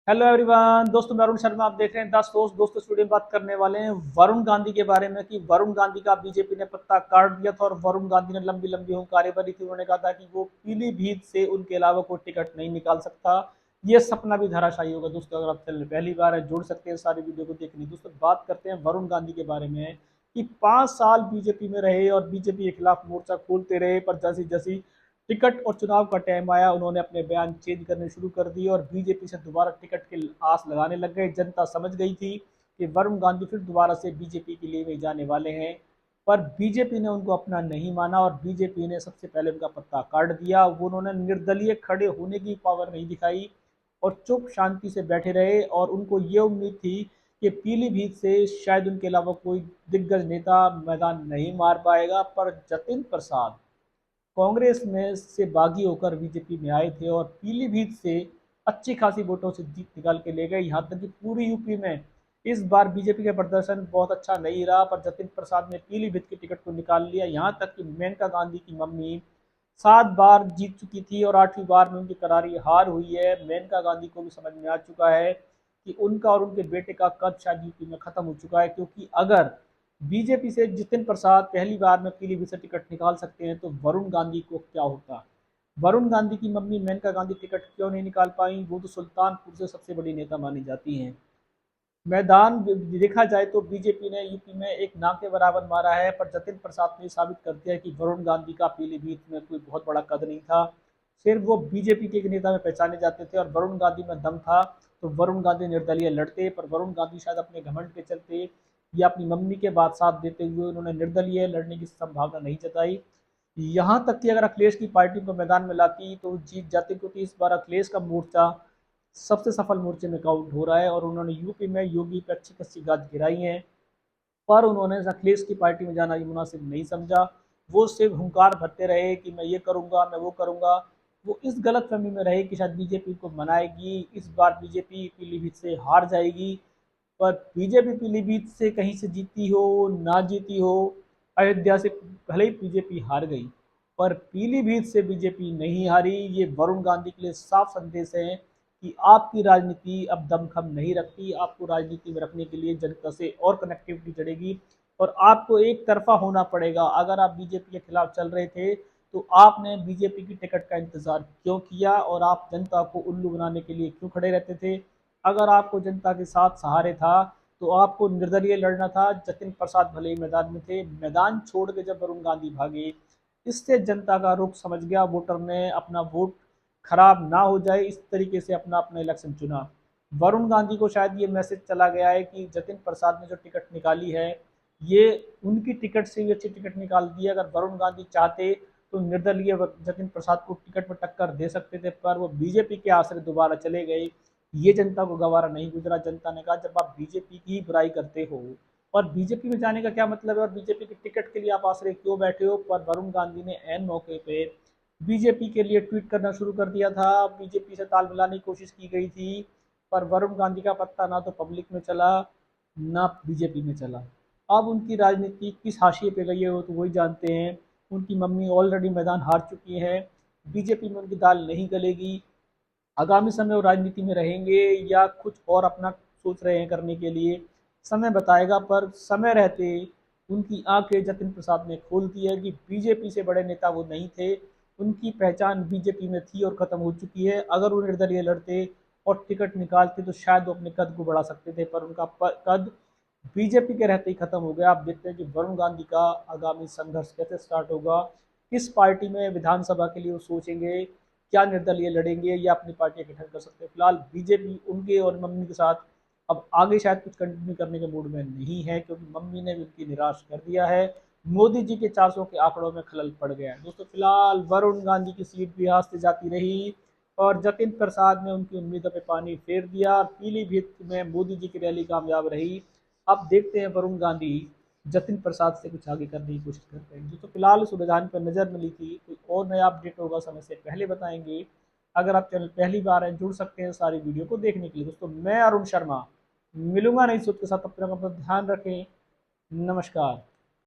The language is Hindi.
हेलो एवरीवन, दोस्तों मैं अरुण शर्मा। आप देख रहे हैं 10 दोस्त। दोस्तों स्टूडियो में बात करने वाले हैं वरुण गांधी के बारे में कि वरुण गांधी का बीजेपी ने पत्ता काट दिया था और वरुण गांधी ने लंबी लंबी हुंकारे भरी थी। उन्होंने कहा था कि वो पीलीभीत से उनके अलावा कोई टिकट नहीं निकाल सकता। ये सपना भी धराशायी होगा। दोस्तों अगर आप चैनल पहली बार है, जुड़ सकते हैं सारी वीडियो को देखने। दोस्तों बात करते हैं वरुण गांधी के बारे में कि 5 साल बीजेपी में रहे और बीजेपी के खिलाफ मोर्चा खोलते रहे, पर जैसी जैसी टिकट और चुनाव का टाइम आया उन्होंने अपने बयान चेंज करने शुरू कर दिए और बीजेपी से दोबारा टिकट की आस लगाने लग गए। जनता समझ गई थी कि वरुण गांधी फिर दोबारा से बीजेपी के लिए नहीं जाने वाले हैं, पर बीजेपी ने उनको अपना नहीं माना और बीजेपी ने सबसे पहले उनका पत्ता काट दिया। वो उन्होंने निर्दलीय खड़े होने की पावर नहीं दिखाई और चुप शांति से बैठे रहे और उनको ये उम्मीद थी कि पीलीभीत से शायद उनके अलावा कोई दिग्गज नेता मैदान नहीं मार पाएगा। पर जतिन प्रसाद कांग्रेस में से बागी होकर बीजेपी में आए थे और पीलीभीत से अच्छी खासी वोटों से जीत निकाल के ले गए। यहाँ तक कि पूरी यूपी में इस बार बीजेपी का प्रदर्शन बहुत अच्छा नहीं रहा, पर जतिन प्रसाद ने पीलीभीत की टिकट को निकाल लिया। यहाँ तक कि मेनका गांधी की मम्मी 7 बार जीत चुकी थी और 8वीं बार में उनकी करारी हार हुई है। मेनका गांधी को भी समझ में आ चुका है कि उनका और उनके बेटे का कद शायद यूपी में खत्म हो चुका है, क्योंकि अगर बीजेपी से जितिन प्रसाद पहली बार में पीलीभीत से टिकट निकाल सकते हैं तो वरुण गांधी को क्या होता। वरुण गांधी की मम्मी मेनका गांधी टिकट क्यों नहीं निकाल पाई? वो तो सुल्तानपुर से सबसे बड़ी नेता मानी जाती हैं। मैदान देखा जाए तो बीजेपी ने यूपी में एक ना के बराबर मारा है, पर जतिन प्रसाद ने साबित कर दिया कि वरुण गांधी का पीलीभीत में कोई बहुत बड़ा कद नहीं था। सिर्फ वो बीजेपी के एक नेता में पहचाने जाते थे और वरुण गांधी में दम था तो वरुण गांधी निर्दलीय लड़ते, पर वरुण गांधी शायद अपने घमंड के चलते या अपनी मम्मी के बात साथ देते हुए उन्होंने निर्दलीय लड़ने की संभावना नहीं जताई। यहाँ तक कि अगर अखिलेश की पार्टी को मैदान में लाती तो जीत जाती, क्योंकि इस बार अखिलेश का मोर्चा सबसे सफल मोर्चे में काउंट हो रहा है और उन्होंने यूपी में योगी पर अच्छी खासी गाज गिराई है। पर उन्होंने अखिलेश की पार्टी में जाना मुनासिब नहीं समझा। वो सिर्फ हुंकार भरते रहे कि मैं ये करूंगा, मैं वो करूंगा। वो इस गलत फहमी में रहे कि शायद बीजेपी को मनाएगी, इस बार बीजेपी पीलीभीत से हार जाएगी। पर बीजेपी पीलीभीत से कहीं से जीती हो ना जीती हो, अयोध्या से भले ही बीजेपी हार गई पर पीलीभीत से बीजेपी नहीं हारी। ये वरुण गांधी के लिए साफ संदेश है कि आपकी राजनीति अब दमखम नहीं रखती। आपको राजनीति में रखने के लिए जनता से और कनेक्टिविटी जड़ेगी और आपको एक तरफा होना पड़ेगा। अगर आप बीजेपी के खिलाफ चल रहे थे तो आपने बीजेपी की टिकट का इंतजार क्यों किया और आप जनता को उल्लू बनाने के लिए क्यों खड़े रहते थे? अगर आपको जनता के साथ सहारे था तो आपको निर्दलीय लड़ना था। जतिन प्रसाद भले ही मैदान में थे, मैदान छोड़ के जब वरुण गांधी भागे, इससे जनता का रुख समझ गया। वोटर ने अपना वोट खराब ना हो जाए इस तरीके से अपना अपना इलेक्शन चुना। वरुण गांधी को शायद ये मैसेज चला गया है कि जतिन प्रसाद ने जो टिकट निकाली है ये उनकी टिकट से भी अच्छी टिकट निकाल दी है। अगर वरुण गांधी चाहते तो निर्दलीय जतिन प्रसाद को टिकट में टक्कर दे सकते थे, पर वो बीजेपी के आश्रय दोबारा चले गए। ये जनता को गवारा नहीं गुजरा। जनता ने कहा जब आप बीजेपी की बुराई करते हो और बीजेपी में जाने का क्या मतलब है और बीजेपी की टिकट के लिए आप आश्रय क्यों बैठे हो? पर वरुण गांधी ने एन मौके पे बीजेपी के लिए ट्वीट करना शुरू कर दिया था। बीजेपी से ताल मिलाने की कोशिश की गई थी, पर वरुण गांधी का पत्ता ना तो पब्लिक में चला ना बीजेपी में चला। अब उनकी राजनीति किस हाशिए पे गई है वो तो वही जानते हैं। उनकी मम्मी ऑलरेडी मैदान हार चुकी है। बीजेपी में उनकी दाल नहीं गलेगी। आगामी समय वो राजनीति में रहेंगे या कुछ और अपना सोच रहे हैं करने के लिए, समय बताएगा। पर समय रहते उनकी आंखें जतिन प्रसाद ने खोल दी है कि बीजेपी से बड़े नेता वो नहीं थे। उनकी पहचान बीजेपी में थी और खत्म हो चुकी है। अगर वो निर्दलीय लड़ते और टिकट निकालते तो शायद वो अपने कद को बढ़ा सकते थे, पर उनका कद बीजेपी के रहते ही खत्म हो गया। आप देखते हैं कि वरुण गांधी का आगामी संघर्ष कैसे स्टार्ट होगा, किस पार्टी में विधानसभा के लिए वो सोचेंगे, क्या निर्दलीय लड़ेंगे या अपनी पार्टी गठन कर सकते हैं। फिलहाल बीजेपी उनके और मम्मी के साथ अब आगे शायद कुछ कंटिन्यू करने के मूड में नहीं है, क्योंकि मम्मी ने भी उनकी निराश कर दिया है। मोदी जी के 400 के आंकड़ों में खलल पड़ गया है। दोस्तों फिलहाल वरुण गांधी की सीट भी हाथ से जाती रही और जतिन प्रसाद ने उनकी उम्मीदों पर पानी फेर दिया। पीलीभीत में मोदी जी की रैली कामयाब रही। अब देखते हैं वरुण गांधी जतिन प्रसाद से कुछ आगे करने की कोशिश करते हैं। दोस्तों फिलहाल इस रुझान पर नजर मिली थी, कोई और नया अपडेट होगा समय से पहले बताएंगे। अगर आप चैनल पहली बार हैं जुड़ सकते हैं सारी वीडियो को देखने के लिए। दोस्तों मैं अरुण शर्मा मिलूंगा नई सूट के साथ। अपना ध्यान रखें। नमस्कार।